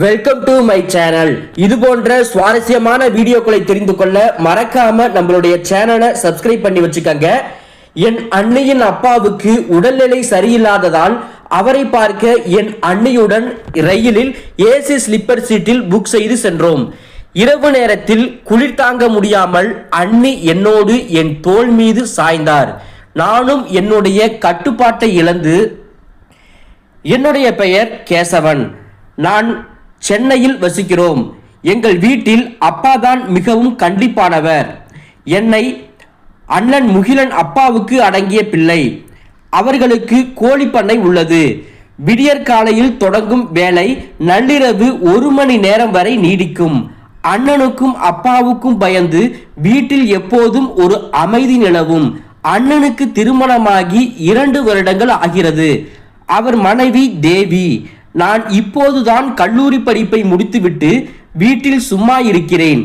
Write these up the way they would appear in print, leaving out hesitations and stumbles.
Welcome to my channel. இது போன்ற சுவாரஸ்யமான வீடியோக்களை தெரிந்து கொள்ள மறக்காம நம்மளுடைய சேனலை சப்ஸ்கிரைப் பண்ணி வச்சுக்கோங்க. என் அண்ணியின் அப்பாவுக்கு உடல்நிலை சரியில்லாததால் அவரை பார்க்க என் அண்ணியுடன் ரயிலில் ஏசி ஸ்லிப்பர் சீட்டில் புக் செய்து சென்றோம். இரவு நேரத்தில் குளிர் தாங்க முடியாமல் அண்ணி என்னோடு என் தோள் மீது சாய்ந்தார். நானும் என்னுடைய கட்டுப்பாட்டை இழந்து, என்னுடைய பெயர் கேசவன், நான் சென்னையில் வசிக்கிறோம். எங்கள் வீட்டில் அப்பாதான் மிகவும் கண்டிப்பானவர். என்னை அண்ணன் முகிலன் அப்பாவுக்கு அடங்கிய பிள்ளை. அவர்களுக்கு கோழி பண்ணை உள்ளது. விடியற் காலையில் தொடங்கும் வேலை நள்ளிரவு 1 மணி நேரம் வரை நீடிக்கும். அண்ணனுக்கும் அப்பாவுக்கும் பயந்து வீட்டில் எப்போதும் ஒரு அமைதி நிலவும். அண்ணனுக்கு திருமணமாகி 2 வருடங்கள் ஆகிறது. அவர் மனைவி தேவி. நான் இப்போதுதான் கல்லூரி படிப்பை முடித்துவிட்டு வீட்டில் சும்மா இருக்கிறேன்.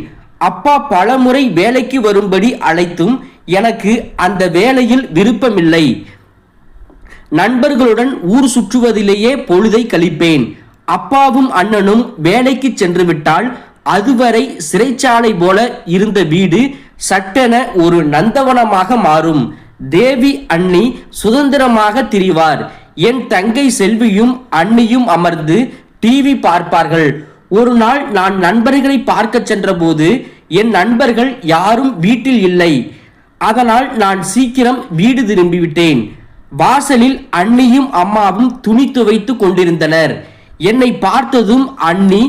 அப்பா பலமுறை வேலைக்கு வரும்படி அழைத்தும் எனக்கு அந்த வேலையில் விருப்பமில்லை. நண்பர்களுடன் ஊர் சுற்றுவதிலேயே பொழுதை கழிப்பேன். அப்பாவும் அண்ணனும் வேலைக்கு சென்று விட்டால் அதுவரை சிறைச்சாலை போல இருந்த வீடு சட்டென ஒரு நந்தவனமாக மாறும். தேவி அண்ணி சுதந்திரமாக திரிவார். என் தங்கை செல்வியும் அண்ணியும் அமர்ந்து டிவி பார்ப்பார்கள். ஒரு நாள் நான் நண்பர்களை பார்க்க சென்றபோது என் நண்பர்கள் யாரும் வீட்டில் இல்லை. அதனால் நான் சீக்கிரம் வீடு திரும்பிவிட்டேன். வாசலில் அண்ணியும் அம்மாவும் துணி துவைத்து கொண்டிருந்தனர். என்னை பார்த்ததும் அண்ணி,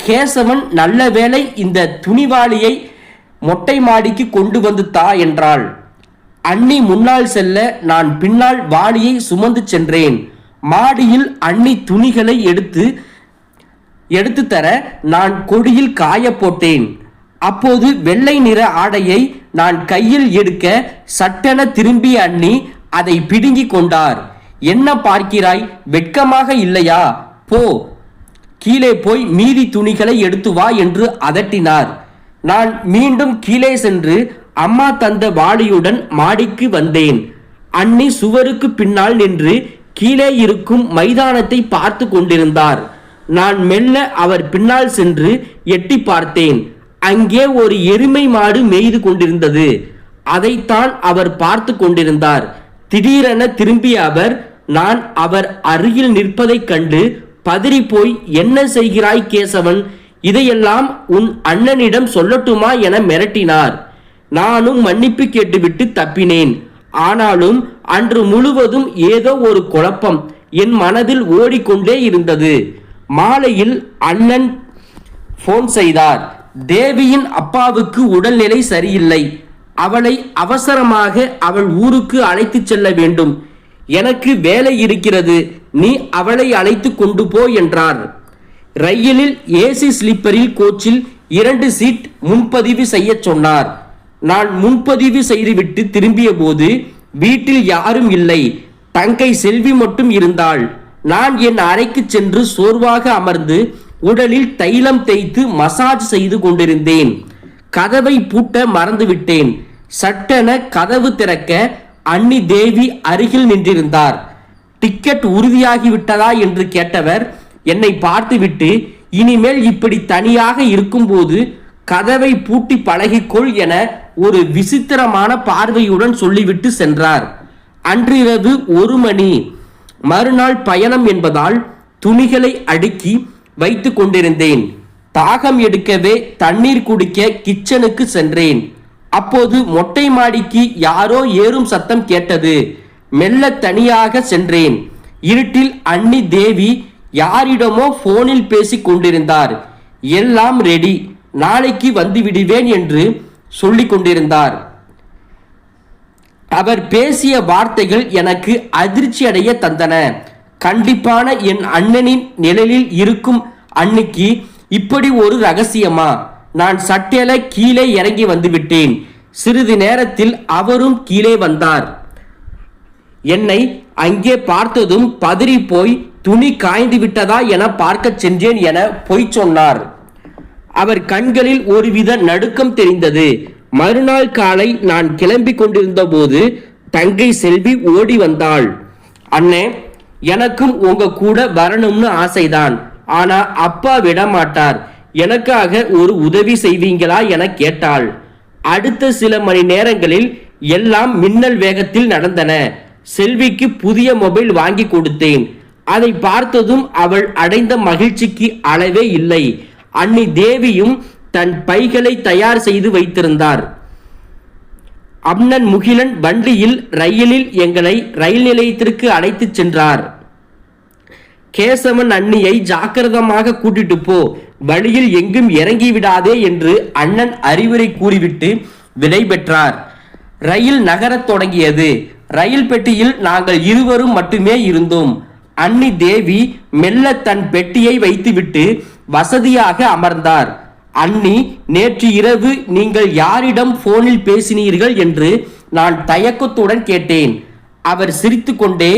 கேசவன் நல்ல வேளை இந்த துணிவாளியை மொட்டை மாடிக்கு கொண்டு வந்து தா என்றாள். அண்ணி முன்னால் செல்ல நான் பின்னால் வாளியை சுமந்து சென்றேன். மாடியில் அண்ணி துணிகளை எடுத்து தர நான் கொடியில் காய போட்டேன். அப்போது வெள்ளை நிற ஆடையை நான் கையில் எடுக்க சட்டென திரும்பிய அண்ணி அதை பிடுங்கி கொண்டார். என்ன பார்க்கிறாய், வெட்கமாக இல்லையா? போ, கீழே போய் மீதி துணிகளை எடுத்து வா என்று அதட்டினார். நான் மீண்டும் கீழே சென்று அம்மா தந்த வாளியுடன் மாடிக்கு வந்தேன். அண்ணி சுவருக்கு பின்னால் நின்று கீழே இருக்கும் மைதானத்தை பார்த்து கொண்டிருந்தார். நான் மெல்ல அவர் பின்னால் சென்று எட்டி பார்த்தேன். அங்கே ஒரு எருமை மாடு மேய்து கொண்டிருந்தது. அதைத்தான் அவர் பார்த்து கொண்டிருந்தார். திடீரென திரும்பிய அவர், நான் அவர் அருகில் நிற்பதைக் கண்டு பதறி போய், என்ன செய்கிறாய் கேசவன்? இதையெல்லாம் உன் அண்ணனிடம் சொல்லட்டுமா என மிரட்டினார். நானும் மன்னிப்பு கேட்டுவிட்டு தப்பினேன். ஆனாலும் அன்று முழுவதும் ஏதோ ஒரு குழப்பம் என் மனதில் ஓடிக்கொண்டே இருந்தது. மாலையில் அண்ணன் போன் செய்தார். தேவியின் அப்பாவுக்கு உடல்நிலை சரியில்லை. அவளை அவசரமாக அவள் ஊருக்கு அழைத்து செல்ல வேண்டும். எனக்கு வேலை இருக்கிறது, நீ அவளை அழைத்து கொண்டு போ என்றார். ரயிலில் ஏசி ஸ்லீப்பரில் கோச்சில் 2 சீட் முன்பதிவு செய்ய சொன்னார். நான் முன்பதிவு செய்துவிட்டு திரும்பிய போது வீட்டில் யாரும் இல்லை. தங்கை செல்வி மட்டும் இருந்தாள். நான் என் அறைக்கு சென்று சோர்வாக அமர்ந்து உடலில் தைலம் தேய்த்து மசாஜ் செய்து கொண்டிருந்தேன். கதவை பூட்ட மறந்துவிட்டேன். சட்டென கதவு திறக்க அண்ணி தேவி அருகில் நின்றிருந்தார். டிக்கெட் உறுதியாகிவிட்டதா என்று கேட்டவர் என்னை பார்த்துவிட்டு, இனிமேல் இப்படி தனியாக இருக்கும்போது கதவை பூட்டி பழகிக்கொள் என ஒரு விசித்திரமான பார்வையுடன் சொல்லிவிட்டு சென்றார். அன்றிரவு 1 மணி. மறுநாள் பயணம் என்பதால் துணிகளை அடுக்கி வைத்து கொண்டிருந்தேன். தாகம் எடுக்கவே தண்ணீர் குடிக்க கிச்சனுக்கு சென்றேன். அப்போது மொட்டை மாடிக்கு யாரோ ஏறும் சத்தம் கேட்டது. மெல்ல தனியாக சென்றேன். இருட்டில் அண்ணி தேவி யாரிடமோ போனில் பேசிக் கொண்டிருந்தார். எல்லாம் ரெடி, நாளைக்கு வந்து விடுவேன் என்று சொல்லிக் கொண்டிருந்தார். அவர் பேசிய வார்த்தைகள் எனக்கு அதிர்ச்சி அடைய தந்தன. கண்டிப்பான என் அண்ணனின் நிழலில் இருக்கும் அன்னிக்கு இப்படி ஒரு ரகசியமா? நான் சட்டென கீழே இறங்கி வந்துவிட்டேன். சிறிது நேரத்தில் அவரும் கீழே வந்தார். என்னை அங்கே பார்த்ததும் பதறி போய், துணி காய்ந்து விட்டதா என பார்க்க சென்றேன் என பொய் சொன்னார். அவர் கண்களில் ஒருவித நடுக்கம் தெரிந்தது. மறுநாள் காலை நான் கிளம்பி கொண்டிருந்த போது தங்கை செல்வி ஓடி வந்தாள். அண்ணே, எனக்கும் உங்க கூட வரணும்னு ஆசைதான். ஆனா அப்பா விட மாட்டார். எனக்காக ஒரு உதவி செய்வீங்களா என கேட்டாள். அடுத்த சில மணி நேரங்களில் எல்லாம் மின்னல் வேகத்தில் நடந்தன. செல்விக்கு புதிய மொபைல் வாங்கி கொடுத்தேன். அதை பார்த்ததும் அவள் அடைந்த மகிழ்ச்சிக்கு அளவே இல்லை. அண்ணி தேவியும் தன் பைகளை தயார் செய்து வைத்திருந்தார். அண்ணன் முகிலன் வண்டியில் ரயிலில் எங்களை ரயில் நிலையத்திற்கு அழைத்துச் சென்றார். கேசவன் அண்ணியை ஜாக்கிரதமாக கூட்டிட்டு போ, வழியில் எங்கும் இறங்கி விடாதே என்று அண்ணன் அறிவுரை கூறிவிட்டு விடை பெற்றார். ரயில் நகரத் தொடங்கியது. ரயில் பெட்டியில் நாங்கள் இருவரும் மட்டுமே இருந்தோம். அண்ணி தேவி மெல்ல தன் பெட்டியை வைத்துவிட்டு வசதியாக அமர்ந்தார். அண்ணி, நேற்று இரவு நீங்கள் யாரிடம் போனில் பேசினீர்கள் என்று நான் தயக்கத்துடன் கேட்டேன். அவர் சிரித்துக்கொண்டே,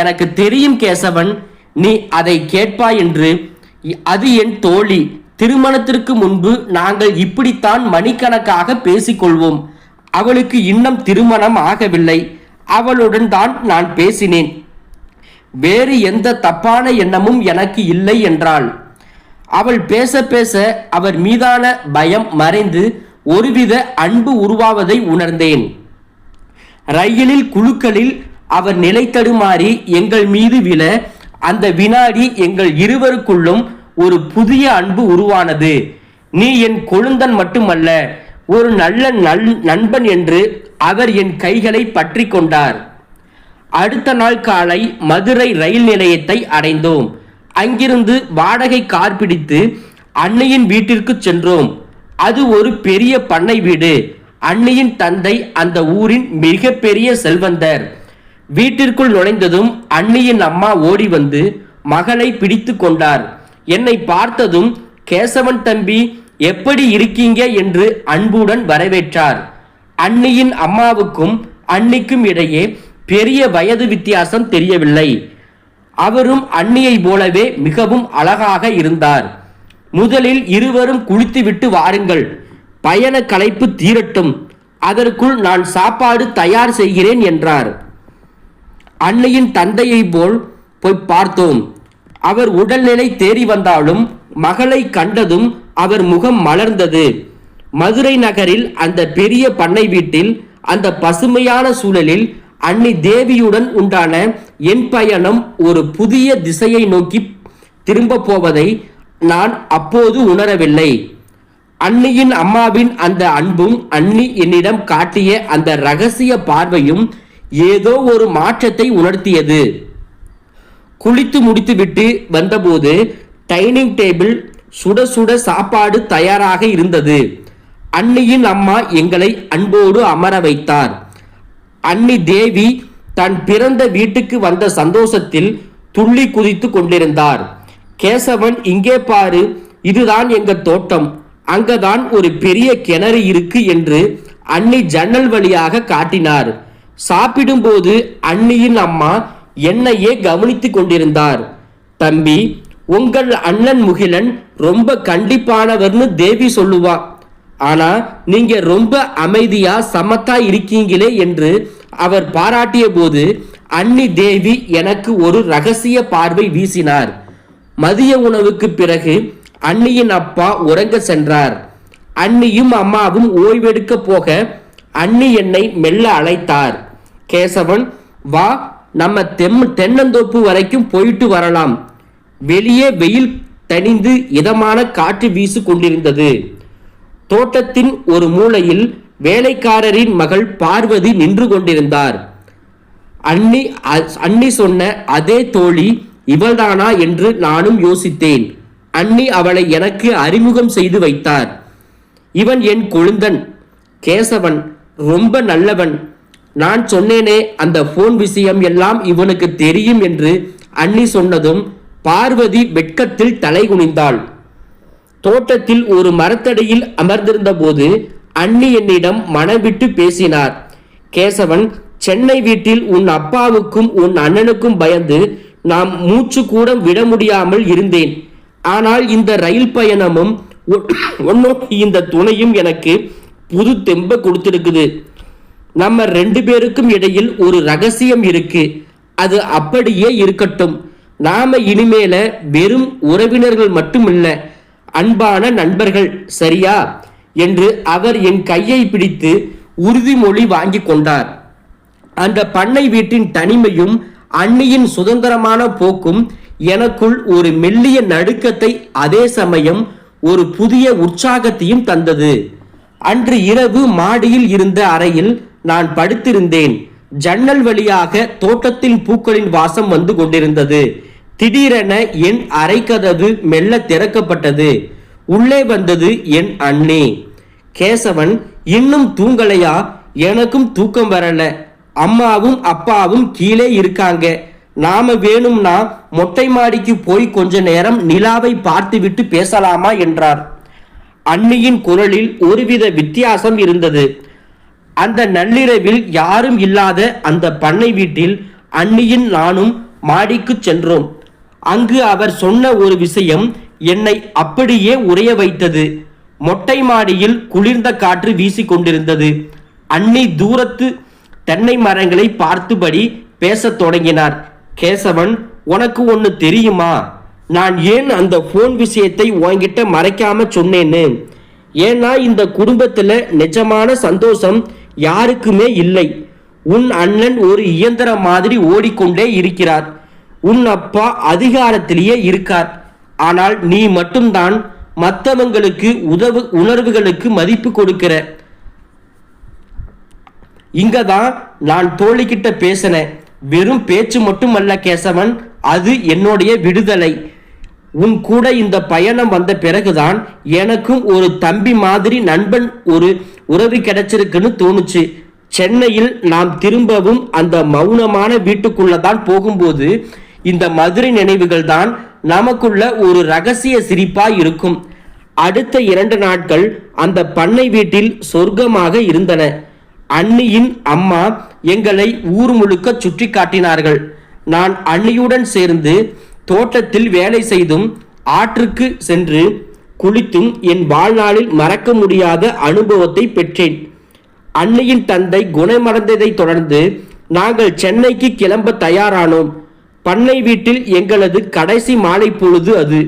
எனக்கு தெரியும் கேசவன், நீ அதை கேட்பாய் என்று. அது என் தோழி. திருமணத்திற்கு முன்பு நாங்கள் இப்படித்தான் மணிக்கணக்காக பேசிக்கொள்வோம். அவளுக்கு இன்னும் திருமணம் ஆகவில்லை. அவளுடன் தான் நான் பேசினேன். வேறு எந்த தப்பான எண்ணமும் எனக்கு இல்லை என்றாள். அவள் பேச பேச அவர் மீதான பயம் மறைந்து ஒருவித அன்பு உருவாவதை உணர்ந்தேன். ரயிலில் குழுக்களில் அவர் நிலை தடுமாறி எங்கள் மீது விழ அந்த வினாடி எங்கள் இருவருக்குள்ளும் ஒரு புதிய அன்பு உருவானது. நீ என் கொழுந்தன் மட்டுமல்ல, ஒரு நல்ல நண்பன் என்று அவர் என் கைகளை பற்றி கொண்டார். அடுத்த நாள் காலை மதுரை ரயில் நிலையத்தை அடைந்தோம். அங்கிருந்து வாடகை கார் பிடித்து அன்னையின் வீட்டிற்கு சென்றோம். அது ஒரு பெரிய பண்ணை வீடு. அன்னையின் தந்தை அந்த ஊரின் மிக பெரிய செல்வந்தர். வீட்டிற்குள் நுழைந்ததும் அன்னையின் அம்மா ஓடி வந்து மகளை பிடித்து கொண்டார். என்னை பார்த்ததும், கேசவன் தம்பி, எப்படி இருக்கீங்க என்று அன்புடன் வரவேற்றார். அன்னையின் அம்மாவுக்கும் அன்னிக்கும் இடையே பெரிய வயது வித்தியாசம் தெரியவில்லை. அவரும் அன்னியை போலவே மிகவும் அழகாக இருந்தார். முதலில் இருவரும் குளித்துவிட்டு வாருங்கள், பயண களைப்பு தீரட்டும், அதற்குள் நான் சாப்பாடு தயார் செய்கிறேன் என்றார். அன்னையின் தந்தையை போல் போய் பார்த்தோம். அவர் உடல்நிலை தேறி வந்தாலும் மகளை கண்டதும் அவர் முகம் மலர்ந்தது. மதுரை நகரில் அந்த பெரிய பண்ணை வீட்டில் அந்த பசுமையான சூழலில் அன்னி தேவியுடன் உண்டான என் பயணம் ஒரு புதிய திசையை நோக்கி திரும்ப போவதை நான் அப்போது உணரவில்லை. அன்னியின் அம்மாவின் அந்த அன்பும் அன்னி என்னிடம் காட்டிய அந்த ரகசிய பார்வையும் ஏதோ ஒரு மாற்றத்தை உணர்த்தியது. குளித்து முடித்துவிட்டு வந்தபோது டைனிங் டேபிள் சுட சுட சாப்பாடு தயாராக இருந்தது. அன்னியின் அம்மா எங்களை அன்போடு அமர வைத்தார். அன்னி தேவி தன் பிறந்த வீட்டுக்கு வந்த சந்தோஷத்தில் துள்ளி குதித்து கொண்டிருந்தார். கேசவன், இங்கே பாரு, இதுதான் எங்க தோட்டம், அங்கதான் ஒரு பெரிய கிணறு இருக்கு என்று அன்னி ஜன்னல் வழியாக காட்டினார். சாப்பிடும்போது அன்னியின் அம்மா என்னையே கவனித்துக் கொண்டிருந்தார். தம்பி, உங்கள் அண்ணன் முகிலன் ரொம்ப கண்டிப்பானவர்னு தேவி சொல்லுவா, ஆனா நீங்க ரொம்ப அமைதியா சமத்தா இருக்கீங்களே என்று அவர் பாராட்டிய போது அன்னி தேவி எனக்கு ஒரு ரகசிய பார்வை வீசினார். மதிய உணவுக்கு பிறகு அன்னியின் அப்பா உறங்க சென்றார். அன்னியும் அம்மாவும் ஓய்வெடுக்க போக அன்னி என்னை மெல்ல அழைத்தார். கேசவன், வா, நம்ம தென்னந்தோப்பு வரைக்கும் போயிட்டு வரலாம். வெளியே வெயில் தணிந்து இதமான காற்று வீசு கொண்டிருந்தது. தோட்டத்தின் ஒரு மூலையில் வேலைக்காரரின் மகள் பார்வதி நின்று கொண்டிருந்தார். அன்னி சொன்ன அதே தோழி இவள்தானா என்று நானும் யோசித்தேன். அன்னி அவளை எனக்கு அறிமுகம் செய்து வைத்தார். இவன் என் கொழுந்தன் கேசவன், ரொம்ப நல்லவன். நான் சொன்னேனே அந்த போன் விஷயம் எல்லாம் இவனுக்கு தெரியும் என்று அன்னி சொன்னதும் பார்வதி வெட்கத்தில் தலை குனிந்தாள். தோட்டத்தில் ஒரு மரத்தடியில் அமர்ந்திருந்த போது அன்னி என்னிடம் மனம் விட்டு பேசினார். கேசவன், சென்னை வீட்டில் உன் அப்பாவுக்கும் உன் அண்ணனுக்கும் பயந்து நாம் மூச்சு கூட விட முடியாமல் இருந்தேன். ஆனால் இந்த ரயில் பயணமும் இந்த துணையும் எனக்கு புது தெம்ப கொடுத்திருக்குது. நம்ம 2 பேருக்கும் இடையில் ஒரு ரகசியம் இருக்கு. அது அப்படியே இருக்கட்டும். நாம இனிமேல வெறும் உறவினர்கள் மட்டுமில்ல, அன்பான நண்பர்கள், சரியா என்று அவர் என் கையை பிடித்து உறுதிமொழி வாங்கி கொண்டார். அந்த பண்ணை வீட்டின் தனிமையும் அண்ணியின் சுதந்திரமான போக்கும் எனக்குள் ஒரு மெல்லிய நடுக்கத்தை, அதே சமயம் ஒரு புதிய உற்சாகத்தையும் தந்தது. அன்று இரவு மாடியில் இருந்த அறையில் நான் படுத்திருந்தேன். ஜன்னல் வழியாக தோட்டத்தின் பூக்களின் வாசம் வந்து கொண்டிருந்தது. திடீரென என் அறைக்கதவு மெல்ல திறக்கப்பட்டது. உள்ளே வந்தது என் அண்ணே. கேசவன், இன்னும் தூங்கலையா? எனக்கும் தூக்கம் வரல. அம்மாவும் அப்பாவும் கீழே இருக்காங்க. நாம வேணும்னா மொட்டை மாடிக்கு போய் கொஞ்ச நேரம் நிலாவை பார்த்துவிட்டு பேசலாமா என்றார். அண்ணியின் குரலில் ஒருவித வித்தியாசம் இருந்தது. அந்த நள்ளிரவில் யாரும் இல்லாத அந்த பண்ணை வீட்டில் அண்ணியின் நானும் மாடிக்கு சென்றோம். அங்கு அவர் சொன்ன ஒரு விஷயம் என்னை அப்படியே உறைய வைத்தது. மொட்டை மாடியில் குளிர்ந்த காற்று வீசிக்கொண்டிருந்தது. அண்ணி தூரத்து தென்னை மரங்களை பார்த்தபடி பேசத் தொடங்கினார். கேசவன், உனக்கு ஒன்று தெரியுமா? நான் ஏன் அந்த போன் விஷயத்தை உன்கிட்ட மறைக்காம சொன்னேன்னு? ஏன்னா இந்த குடும்பத்துல நிஜமான சந்தோஷம் யாருக்குமே இல்லை. உன் அண்ணன் ஒரு இயந்திரம் மாதிரி ஓடிக்கொண்டே இருக்கிறார். உன் அப்பா அதிகாரத்திலேயே இருக்கார். ஆனால் நீ மட்டும்தான் மற்றவங்களுக்கு உணர்வுகளுக்கு மதிப்பு கொடுக்கிற. இங்கதான் நான் தோழிக்கிட்ட பேசினேன். வெறும் பேச்சு மட்டுமல்ல கேசவன், அது என்னுடைய விடுதலை. உன் கூட இந்த பயணம் வந்த பிறகுதான் எனக்கும் ஒரு தம்பி மாதிரி நண்பன், ஒரு உறவு கிடைச்சிருக்குன்னு தோணுச்சு. சென்னையில் நாம் திரும்பவும் அந்த மௌனமான வீட்டுக்குள்ளதான் போகும்போது இந்த மதுரை நினைவுகள் தான் நமக்குள்ள ஒரு ரகசிய சிரிப்பா இருக்கும். அடுத்த 2 நாட்கள் அந்த பண்ணை வீட்டில் சொர்க்கமாக இருந்தன. அண்ணியின் அம்மா எங்களை ஊர் முழுக்க சுற்றி காட்டினார்கள். நான் அண்ணியுடன் சேர்ந்து தோட்டத்தில் வேலை செய்தும் ஆற்றுக்கு சென்று குளித்தும் என் வாழ்நாளில் மறக்க முடியாத அனுபவத்தை பெற்றேன். அண்ணியின் தந்தை குணமடைந்ததை தொடர்ந்து நாங்கள் சென்னைக்கு கிளம்ப தயாரானோம். பண்ணை வீட்டில் எங்களது கடைசி மாலை பொழுது அது.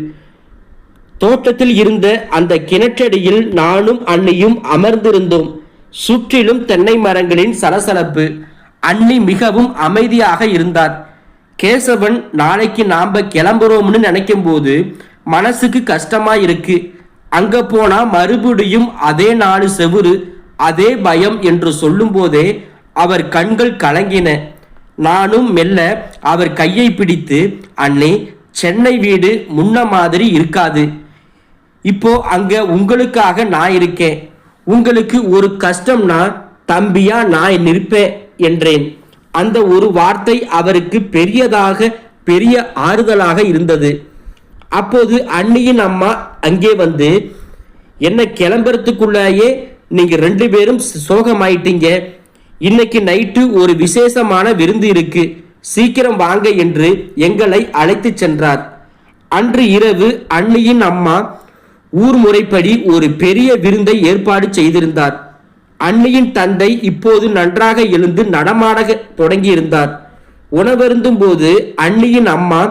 தோட்டத்தில் இருந்த அந்த கிணற்றடியில் நானும் அண்ணியும் அமர்ந்திருந்தோம். சுற்றிலும் தென்னை மரங்களின் சலசலப்பு. அண்ணி மிகவும் அமைதியாக இருந்தார். கேசவன், நாளைக்கு நாம கிளம்புறோம்னு நினைக்கும் போது மனசுக்கு கஷ்டமா இருக்கு. அங்க போனா மறுபடியும் அதே 4 செவுரு, அதே பயம் என்று சொல்லும் போதே அவர் கண்கள் கலங்கின. நானும் மெல்ல அவர் கையை பிடித்து, அண்ணே, சென்னை வீடு முன்ன மாதிரி இருக்காது. இப்போ அங்க உங்களுக்காக நான் இருக்கேன். உங்களுக்கு ஒரு கஷ்டம்னா தம்பியா நான் நிற்பேன் என்றேன். அந்த ஒரு வார்த்தை அவருக்கு பெரிய ஆறுதலாக இருந்தது. அப்போது அண்ணியின் அம்மா அங்கே வந்து, என்ன கிளம்புறதுக்குள்ளேயே நீங்க 2 பேரும் சோகமாயிட்டீங்க. இன்னைக்கு நைட்டு ஒரு விசேஷமான விருந்து இருக்கு, சீக்கிரம் வாங்க என்று எங்களை அழைத்து சென்றார். அன்று இரவு அண்ணியின் அம்மா ஊர் முறைப்படி ஒரு பெரிய விருந்தை ஏற்பாடு செய்திருந்தார். அண்ணியின் தந்தை இப்போது நன்றாக எழுந்து நடமாட தொடங்கியிருந்தார். உணவருந்தும் போது அண்ணியின் அம்மா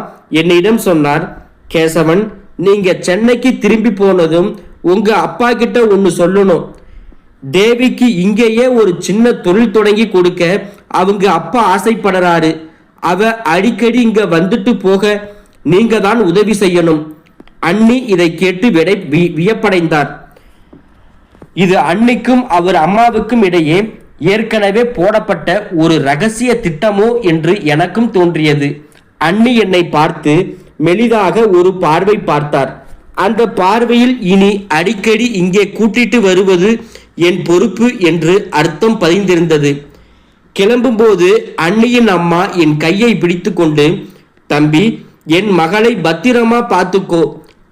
என்னிடம் சொன்னார், கேசவன், நீங்க சென்னைக்கு திரும்பி போனதும் உங்க அப்பா கிட்ட ஒன்னு சொல்லணும். தேவிக்கு இங்கேயே ஒரு சின்ன தொழில் தொடங்கி கொடுக்க அவங்க அப்பா ஆசைப்படுறாரு. அவ அடிக்கடி இங்க வந்துட்டு போக நீங்க தான் உதவி செய்யணும். அண்ணி இதை கேட்டு வியப்படைந்தார். இது அண்ணிக்கும் அவர் அம்மாவுக்கும் இடையே ஏற்கனவே போடப்பட்ட ஒரு ரகசிய திட்டமோ என்று எனக்கும் தோன்றியது. அண்ணி என்னை பார்த்து மெலிதாக ஒரு பார்வை பார்த்தார். அந்த பார்வையில் இனி அடிக்கடி இங்கே கூட்டிட்டு வருவது என் பொறுப்பு என்று அர்த்தம் பதிந்திருந்தது. கிளம்பும்போது அண்ணியின் அம்மா என் கையை பிடித்து கொண்டு, தம்பி, என் மகளை பத்திரமா பார்த்துக்கோ.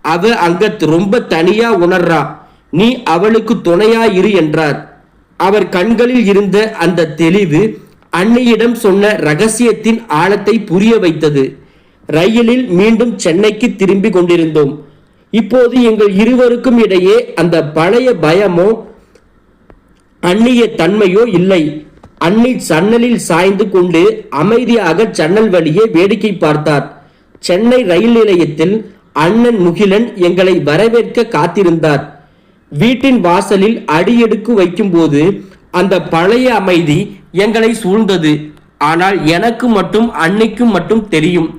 அவ அங்க ரொம்ப தனியா உணர்றா. நீ அவளுக்கு துணையா இரு என்றார். அவர் கண்களில் இருந்த அந்த தெளிவு அண்ணியிடம் சொன்ன ரகசியத்தின் ஆழத்தை புரிய வைத்தது. ரயிலில் மீண்டும் சென்னைக்கு திரும்பி கொண்டிருந்தோம். இப்போது எங்கள் இருவருக்கும் இடையே அந்த பழைய பயமோ அந்நிய தன்மையோ இல்லை. அண்ணி சன்னலில் சாய்ந்து கொண்டு அமைதியாக ஜன்னல் வழியே வேடிக்கை பார்த்தார். சென்னை ரயில் நிலையத்தில் அண்ணன் முகிலன் எங்களை வரவேற்க காத்திருந்தார். வீட்டின் வாசலில் அடியெடுத்து வைக்கும்போது அந்த பழைய அமைதி எங்களை சூழ்ந்தது. ஆனால் எனக்கு மட்டும் அன்னைக்கும் மட்டும் தெரியும்,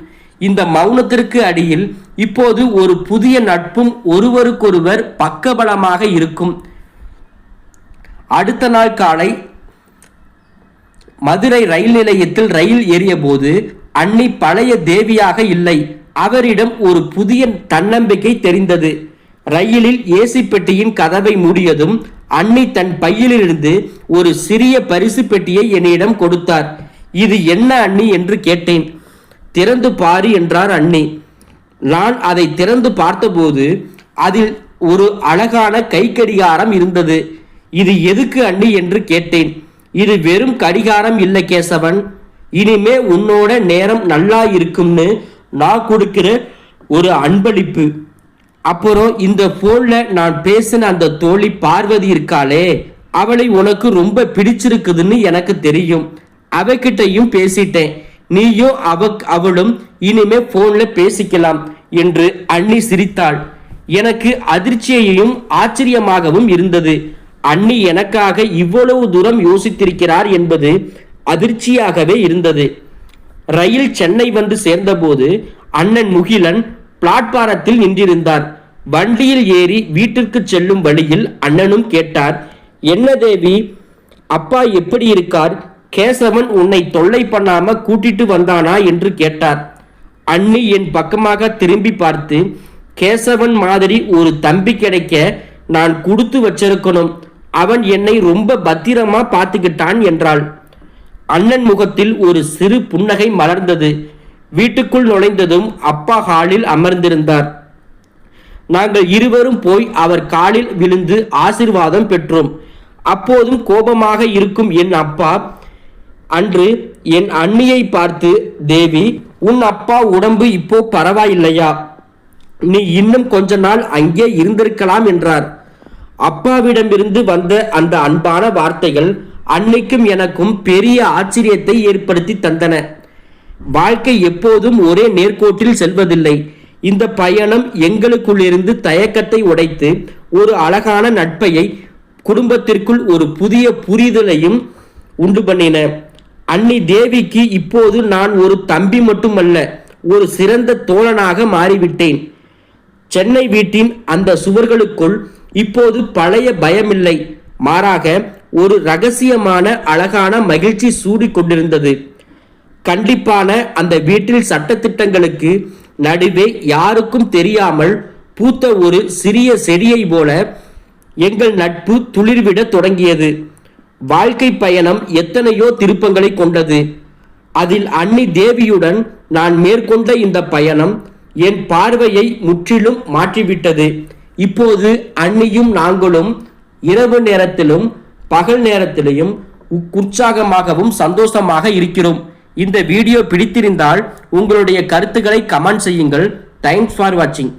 இந்த மௌனத்திற்கு அடியில் இப்போது ஒரு புதிய நட்பும் ஒருவருக்கொருவர் பக்கபலமாக இருக்கும். அடுத்த நாள் காலை மதுரை ரயில் நிலையத்தில் ரயில் ஏறிய போது அன்னி பழைய தேவியாக இல்லை. அவரிடம் ஒரு புதிய தன்னம்பிக்கை தெரிந்தது. ரயிலில் ஏசி பெட்டியின் கதவை மூடியதும் அன்னி தன் பையிலிருந்து ஒரு சிறிய பரிசு பெட்டியை என்னிடம் கொடுத்தார். இது என்ன அண்ணி என்று கேட்டேன். திறந்து பாரு என்றார் அண்ணி. நான் அதை திறந்து பார்த்தபோது அதில் ஒரு அழகான கை கடிகாரம் இருந்தது. இது எதுக்கு அண்ணி என்று கேட்டேன். இது வெறும் கடிகாரம் இல்லை கேசவன், இனிமே உன்னோட நேரம் நல்லா இருக்கும்னு நான் கொடுக்கிற ஒரு அன்பளிப்பு. அப்புறம் இந்த போன்ல நான் பேசின அந்த தோழி பார்வதி இருக்காளே, அவளை உனக்கு ரொம்ப பிடிச்சிருக்குதுன்னு எனக்கு தெரியும். அவகிட்டையும் பேசிட்டேன். நீயும் அவளும் இனிமே போன்ல பேசிக்கலாம் என்று அண்ணி சிரித்தாள். எனக்கு அதிர்ச்சியையும் ஆச்சரியமாகவும் இருந்தது. அண்ணி எனக்காக இவ்வளவு தூரம் யோசித்திருக்கிறார் என்பது அதிர்ச்சியாகவே இருந்தது. ரயில் சென்னை வந்து சேர்ந்தபோது அண்ணன் முகிலன் பிளாட்பாரத்தில் நின்றிருந்தார். வண்டியில் ஏறி வீட்டிற்கு செல்லும் வழியில் அண்ணனும் கேட்டார், என்ன தேவி, அப்பா எப்படி இருக்கார்? கேசவன் உன்னை தொல்லை பண்ணாம கூட்டிட்டு வந்தானா என்று கேட்டார். அண்ணி என் பக்கமாக திரும்பி பார்த்து, கேசவன் மாதிரி ஒரு தம்பி கிடைக்க நான் கொடுத்து வச்சிருக்கணும், அவன் என்னை ரொம்ப பத்திரமா பார்த்துக்கிட்டான் என்றாள். அண்ணன் முகத்தில் ஒரு சிறு புன்னகை மலர்ந்தது. வீட்டுக்குள் நுழைந்ததும் அப்பா ஹாலில் அமர்ந்திருந்தார். நாங்கள் இருவரும் போய் அவர் காலில் விழுந்து ஆசீர்வாதம் பெற்றோம். அப்போதும் கோபமாக இருக்கும் என் அப்பா அன்று என் அண்ணியை பார்த்து, தேவி, உன் அப்பா உடம்பு இப்போ பரவாயில்லையா? நீ இன்னும் கொஞ்ச நாள் அங்கே இருந்திருக்கலாம் என்றார். அப்பாவிடமிருந்து வந்த அந்த அன்பான வார்த்தைகள் அன்னைக்கும் எனக்கும் பெரிய ஆச்சரியத்தை ஏற்படுத்தி தந்தன. வாழ்க்கை எப்போதும் ஒரே நேர்கோட்டில் செல்வதில்லை. இந்த பயணம் எங்களுக்குள்ளிருந்து தயக்கத்தை உடைத்து ஒரு அழகான நட்பையை, குடும்பத்திற்குள் ஒரு புதிய புரிதலையும் உண்டு பண்ணின. அன்னி தேவிக்கு இப்போது நான் ஒரு தம்பி மட்டுமல்ல, ஒரு சிறந்த தோழனாக மாறிவிட்டேன். சென்னை வீட்டின் அந்த சுவர்களுக்குள் இப்போது பழைய பயமில்லை, மாறாக ஒரு ரகசியமான அழகான மகிழ்ச்சி சூடிக்கொண்டிருந்தது. கண்டிப்பான அந்த வீட்டில் சட்டத்திட்டங்களுக்கு நடுவே யாருக்கும் தெரியாமல் பூத்த ஒரு சிறிய செடியை போல எங்கள் நட்பு துளிர்விட தொடங்கியது. வாழ்க்கை பயணம் எத்தனையோ திருப்பங்களை கொண்டது. அதில் அன்னி தேவியுடன் நான் மேற்கொண்ட இந்த பயணம் என் பார்வையை முற்றிலும் மாற்றிவிட்டது. இப்போது அன்னியும் நாங்களும் இரவு நேரத்திலும் பகல் நேரத்திலும் உற்சாகமாகவும் சந்தோஷமாக இருக்கிறோம். இந்த வீடியோ பிடித்திருந்தால் உங்களுடைய கருத்துக்களை கமெண்ட் செய்யுங்கள். தேங்க்ஸ் ஃபார் வாட்சிங்.